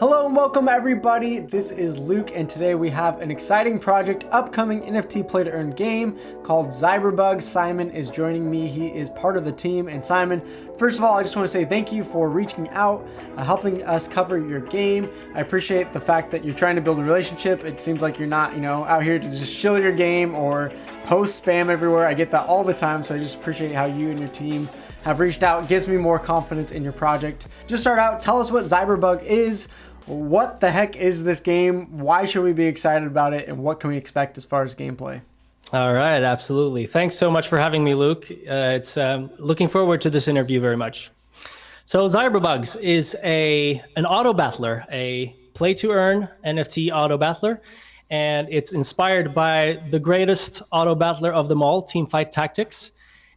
Hello and welcome everybody, this is Luke and today we have an exciting project, upcoming NFT play to earn game called ZiberBugs. Simon is joining me, he is part of the team. And Simon, first of all, I just want to say thank you for reaching out, helping us cover your game. I appreciate the fact that you're trying to build a relationship. It seems like you're not, out here to just shill your game or post spam everywhere. I get that all the time, so I just appreciate how you and your team have reached out. It gives me more confidence in your project. Just start out, tell us what ZiberBug is. What the heck is this game? Why should we be excited about it? And what can we expect as far as gameplay? All right, absolutely. Thanks so much for having me, Luke. It's looking forward to this interview very much. So ZiberBugs is an auto battler, a play to earn NFT auto battler. And it's inspired by the greatest auto battler of them all, Teamfight Tactics.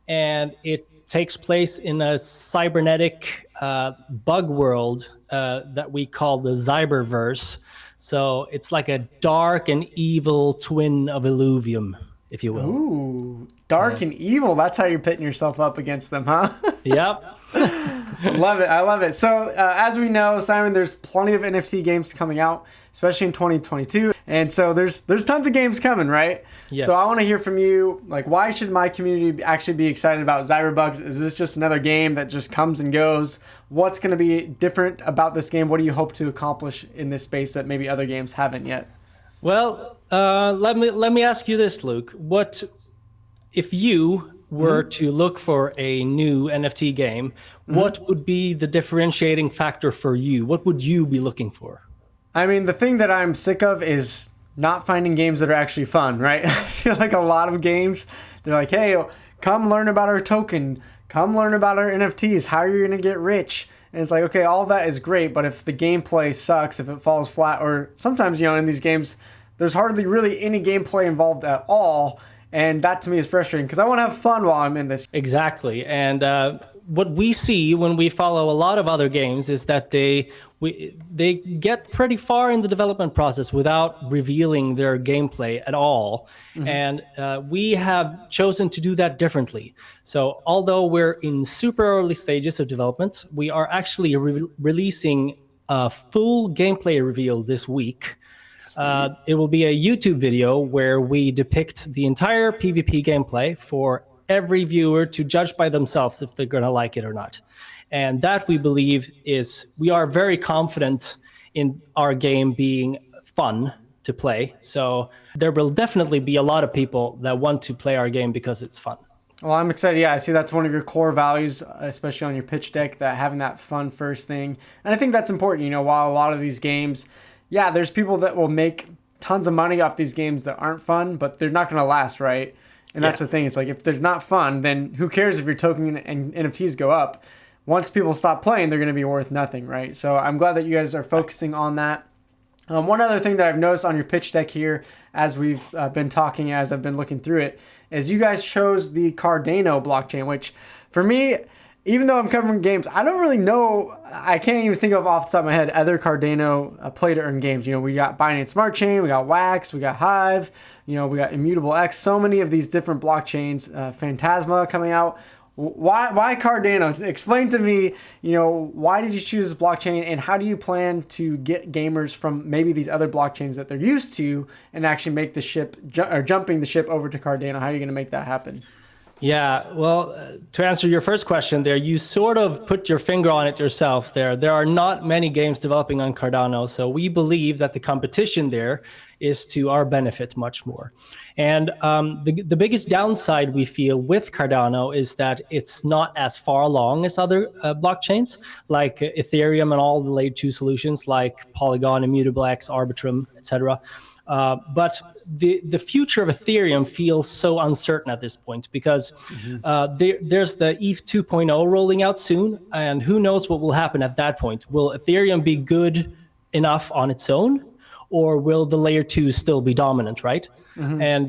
And it takes place in a cybernetic bug world that we call the Ziberverse. So it's like a dark and evil twin of Illuvium, if you will. Ooh, dark and evil. That's how you're pitting yourself up against them, huh? Yep. Love it. I love it. So as we know, Simon, there's plenty of NFT games coming out, especially in 2022. And so there's tons of games coming, right? Yes. So I want to hear from you, like, why should my community actually be excited about ZiberBugs? Is this just another game that just comes and goes? What's going to be different about this game? What do you hope to accomplish in this space that maybe other games haven't yet? Well, let me ask you this, Luke. What if you were to look for a new NFT game, what would be the differentiating factor for you? What would you be looking for? I mean, the thing that I'm sick of is not finding games that are actually fun, right? I feel like a lot of games, they're like, hey, come learn about our token. Come learn about our NFTs. How are you going to get rich? And it's like, okay, all that is great, but if the gameplay sucks, if it falls flat, or sometimes, in these games, there's hardly really any gameplay involved at all. And that to me is frustrating because I want to have fun while I'm in this. Exactly. And what we see when we follow a lot of other games is that they get pretty far in the development process without revealing their gameplay at all. And we have chosen to do that differently. So although we're in super early stages of development, we are actually releasing a full gameplay reveal this week. It will be a YouTube video where we depict the entire PvP gameplay for every viewer to judge by themselves if they're going to like it or not. And that, we believe, we are very confident in our game being fun to play. So there will definitely be a lot of people that want to play our game because it's fun. Well, I'm excited. Yeah, I see that's one of your core values, especially on your pitch deck, that having that fun first thing. And I think that's important, while a lot of these games, yeah, there's people that will make tons of money off these games that aren't fun, but they're not going to last, right? And that's the thing. It's like, if they're not fun, then who cares if your token and NFTs go up? Once people stop playing, they're going to be worth nothing, right? So I'm glad that you guys are focusing on that. One other thing that I've noticed on your pitch deck here, as we've been talking, as I've been looking through it, is you guys chose the Cardano blockchain, which for me, even though I'm covering games, I don't really know. I can't even think of off the top of my head other Cardano play to earn games. We got Binance Smart Chain, we got Wax, we got Hive, we got Immutable X. So many of these different blockchains. Phantasma coming out. Why Cardano? Explain to me. Why did you choose this blockchain, and how do you plan to get gamers from maybe these other blockchains that they're used to and actually make the ship jumping the ship over to Cardano? How are you going to make that happen? Yeah, well, to answer your first question there, you sort of put your finger on it yourself there. There are not many games developing on Cardano, so we believe that the competition there is to our benefit much more. And the biggest downside we feel with Cardano is that it's not as far along as other blockchains, like Ethereum and all the layer 2 solutions like Polygon, Immutable X, Arbitrum, etc. But the future of Ethereum feels so uncertain at this point because there's the ETH 2.0 rolling out soon, and who knows what will happen at that point. Will Ethereum be good enough on its own, or will the layer 2 still be dominant, right? And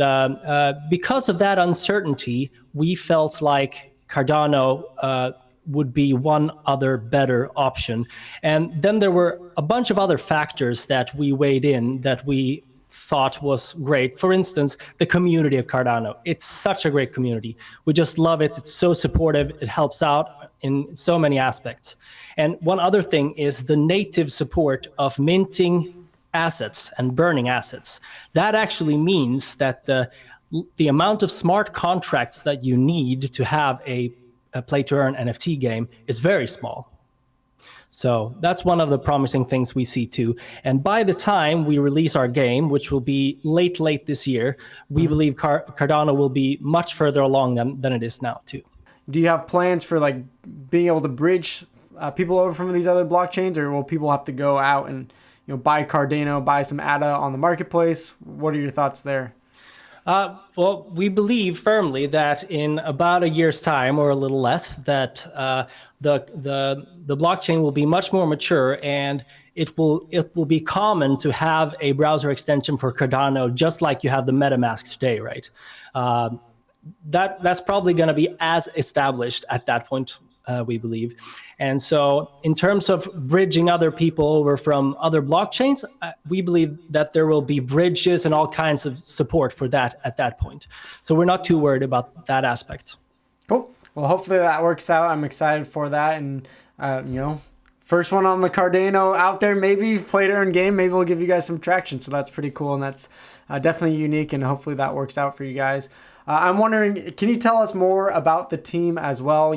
because of that uncertainty, we felt like Cardano would be one other better option. And then there were a bunch of other factors that we weighed in that we thought was great. For instance, the community of Cardano. It's such a great community. We just love it. It's so supportive. It helps out in so many aspects. And one other thing is the native support of minting assets and burning assets. That actually means that the amount of smart contracts that you need to have a play-to-earn NFT game is very small. So that's one of the promising things we see too. And by the time we release our game, which will be late this year, we believe Cardano will be much further along than it is now too. Do you have plans for like being able to bridge people over from these other blockchains, or will people have to go out and buy Cardano, buy some ADA on the marketplace? What are your thoughts there? Well, we believe firmly that in about a year's time or a little less, that the blockchain will be much more mature, and it will be common to have a browser extension for Cardano, just like you have the MetaMask today, right? That's probably going to be as established at that point, we believe. And so in terms of bridging other people over from other blockchains, we believe that there will be bridges and all kinds of support for that at that point. So we're not too worried about that aspect. Cool. Well, hopefully that works out. I'm excited for that. And, first one on the Cardano out there, maybe play to earn game. Maybe we'll give you guys some traction. So that's pretty cool. And that's definitely unique. And hopefully that works out for you guys. I'm wondering, can you tell us more about the team as well?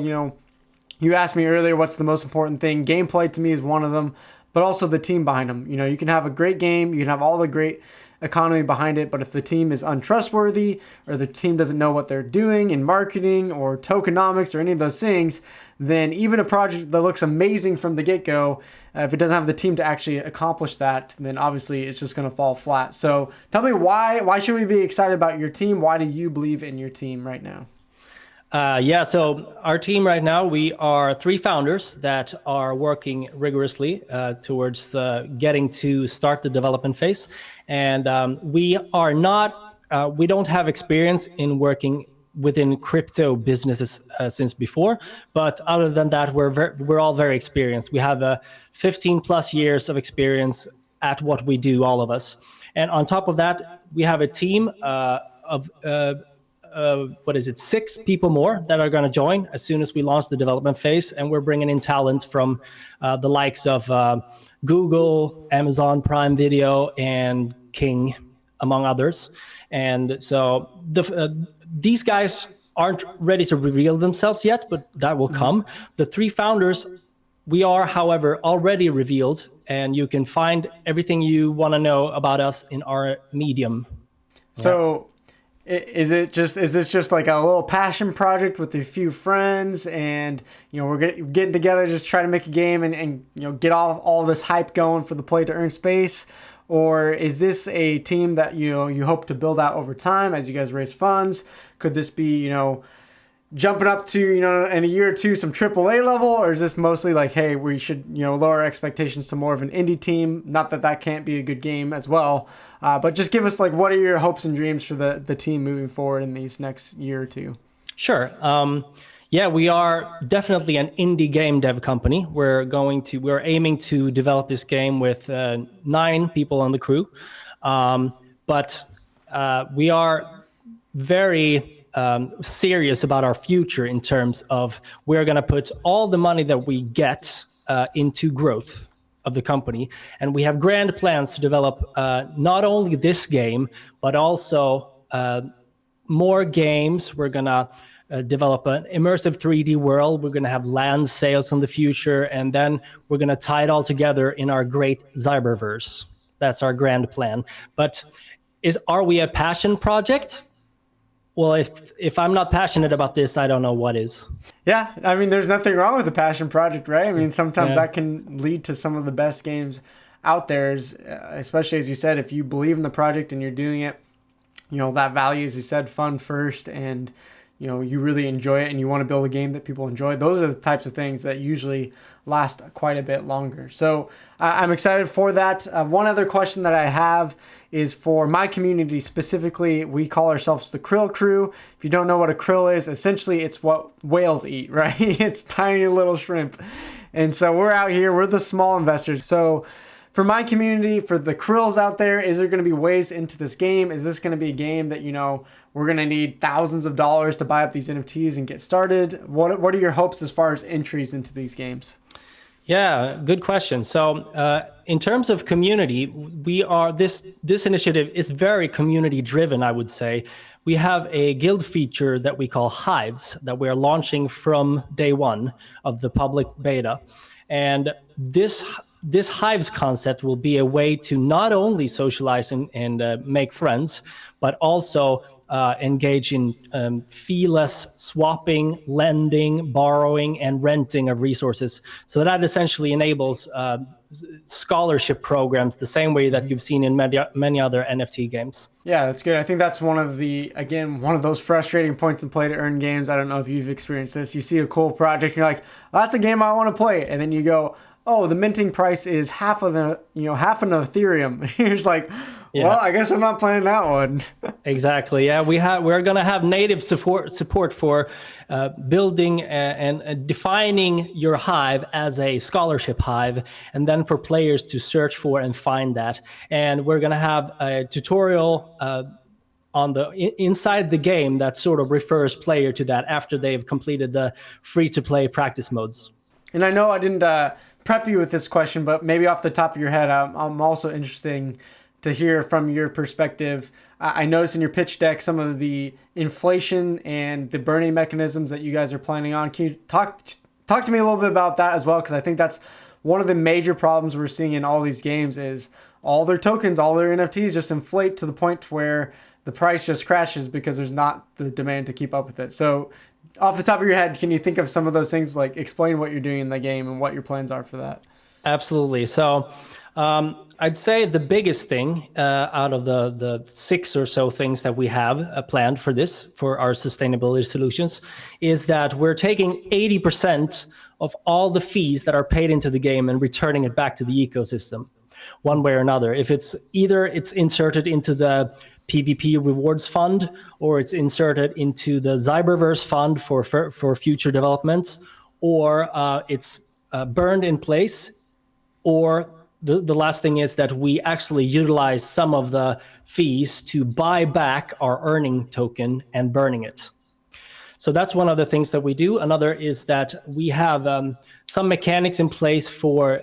You asked me earlier what's the most important thing. Gameplay to me is one of them, but also the team behind them. You can have a great game, you can have all the great economy behind it, but if the team is untrustworthy or the team doesn't know what they're doing in marketing or tokenomics or any of those things, then even a project that looks amazing from the get-go, if it doesn't have the team to actually accomplish that, then obviously it's just going to fall flat. So tell me why should we be excited about your team? Why do you believe in your team right now? So our team right now, we are 3 founders that are working rigorously towards getting to start the development phase. And we don't have experience in working within crypto businesses since before. But other than that, we're all very experienced. We have 15 plus years of experience at what we do, all of us. And on top of that, we have a team of 6 people more that are going to join as soon as we launch the development phase. And we're bringing in talent from the likes of Google, Amazon Prime Video, and King, among others. And so these guys aren't ready to reveal themselves yet, but that will come. The 3 founders, we are, however, already revealed, and you can find everything you want to know about us in our Medium. So is this just like a little passion project with a few friends, and we're getting together just trying to make a game and get all this hype going for the play to earn space? Or is this a team that you hope to build out over time as you guys raise funds? Could this be jumping up to in a year or two some AAA level, or is this mostly like, hey, we should lower expectations to more of an indie team? Not that can't be a good game as well, but just give us like, what are your hopes and dreams for the team moving forward in these next year or two? Sure. We are definitely an indie game dev company. We're aiming to develop this game with 9 people on the crew, but we are very serious about our future in terms of we're going to put all the money that we get into growth of the company. And we have grand plans to develop not only this game, but also more games. We're going to develop an immersive 3D world. We're going to have land sales in the future. And then we're going to tie it all together in our great ZiberVerse. That's our grand plan. But are we a passion project? Well, if I'm not passionate about this, I don't know what is. Yeah, I mean, there's nothing wrong with a passion project, right? I mean, sometimes that can lead to some of the best games out there, especially as you said, if you believe in the project and you're doing it, that value, as you said, fun first, and you really enjoy it and you want to build a game that people enjoy. Those are the types of things that usually last quite a bit longer. So I'm excited for that. One other question that I have is for my community specifically. We call ourselves the Krill Crew. If you don't know what a krill is, essentially it's what whales eat, right? It's tiny little shrimp. And so we're out here, we're the small investors. So for my community, for the Krills out there, is there going to be ways into this game? Is this going to be a game that, we're going to need thousands of dollars to buy up these NFTs and get started? What are your hopes as far as entries into these games? Yeah, good question. So in terms of community, this initiative is very community driven, I would say. We have a guild feature that we call Hives that we're launching from day one of the public beta. And this Hives concept will be a way to not only socialize and make friends, but also engage in fee-less swapping, lending, borrowing, and renting of resources. So that essentially enables scholarship programs the same way that you've seen in many other NFT games. Yeah, that's good. I think that's one of those frustrating points in play to earn games. I don't know if you've experienced this. You see a cool project and you're like, that's a game I want to play. And then you go, oh, the minting price is half an Ethereum. You're just like, well, I guess I'm not playing that one. Exactly. Yeah, we're going to have native support for building and defining your hive as a scholarship hive, and then for players to search for and find that. And we're going to have a tutorial on inside the game that sort of refers player to that after they've completed the free-to-play practice modes. And I know I didn't prep you with this question, but maybe off the top of your head, I'm also interested to hear from your perspective. I noticed in your pitch deck some of the inflation and the burning mechanisms that you guys are planning on. Can you talk to me a little bit about that as well? Because I think that's one of the major problems we're seeing in all these games is all their tokens, all their NFTs just inflate to the point where the price just crashes because there's not the demand to keep up with it. So off the top of your head, can you think of some of those things, like explain what you're doing in the game and what your plans are for that? Absolutely. So I'd say the biggest thing out of the 6 or so things that we have planned for our sustainability solutions is that we're taking 80% of all the fees that are paid into the game and returning it back to the ecosystem one way or another. If it's inserted into the PvP rewards fund, or it's inserted into the ZiberVerse fund for future developments, or it's burned in place, or the last thing is that we actually utilize some of the fees to buy back our earning token and burning it. So that's one of the things that we do. Another is that we have some mechanics in place for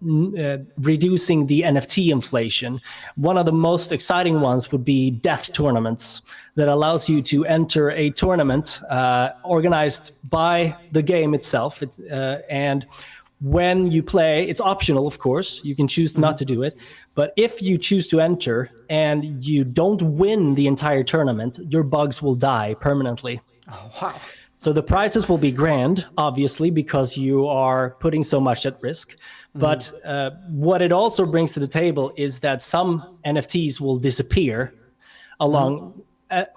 reducing the NFT inflation. One of the most exciting ones would be death tournaments that allows you to enter a tournament organized by the game itself. And when you play, it's optional, of course. You can choose not to do it. But if you choose to enter and you don't win the entire tournament, your bugs will die permanently. Oh, wow. So the prizes will be grand, obviously, because you are putting so much at risk. But what it also brings to the table is that some NFTs will disappear along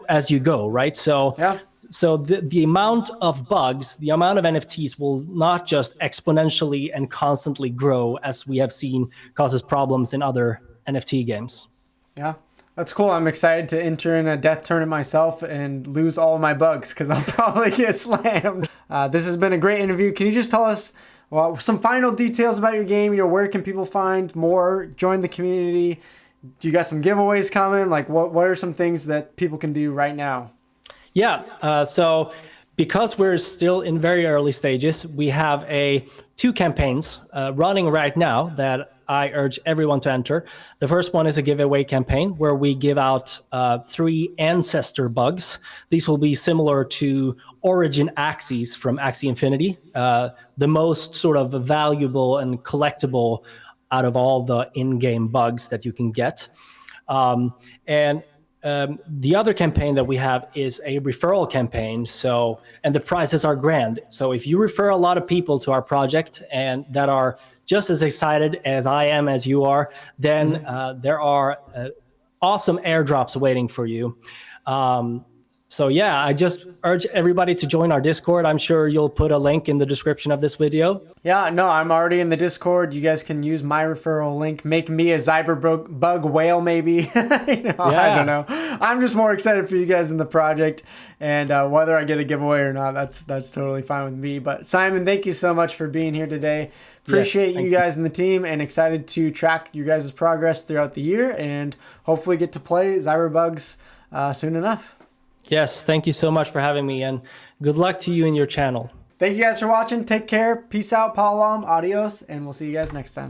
as you go, right? So, so the amount of bugs, the amount of NFTs will not just exponentially and constantly grow as we have seen causes problems in other NFT games. Yeah. That's cool. I'm excited to enter in a death tournament myself and lose all of my bugs because I'll probably get slammed. This has been a great interview. Can you just tell us some final details about your game? Where can people find more, join the community? Do you got some giveaways coming? Like what are some things that people can do right now? Yeah. So because we're still in very early stages, we have 2 campaigns running right now that I urge everyone to enter. The first one is a giveaway campaign where we give out 3 ancestor bugs. These will be similar to Origin Axes from Axie Infinity, the most sort of valuable and collectible out of all the in-game bugs that you can get. The other campaign that we have is a referral campaign. And the prizes are grand. So if you refer a lot of people to our project and that are just as excited as I am, as you are, then there are awesome airdrops waiting for you. So yeah, I just urge everybody to join our Discord. I'm sure you'll put a link in the description of this video. Yeah, no, I'm already in the Discord. You guys can use my referral link. Make me a ZiberBug whale, maybe. I don't know. I'm just more excited for you guys in the project, and whether I get a giveaway or not, that's totally fine with me. But Simon, thank you so much for being here today. Appreciate you guys and the team, and excited to track you guys' progress throughout the year, and hopefully get to play ZiberBugs soon enough. Yes, thank you so much for having me, and good luck to you and your channel. Thank you guys for watching. Take care. Peace out, Palam. Adios, and we'll see you guys next time.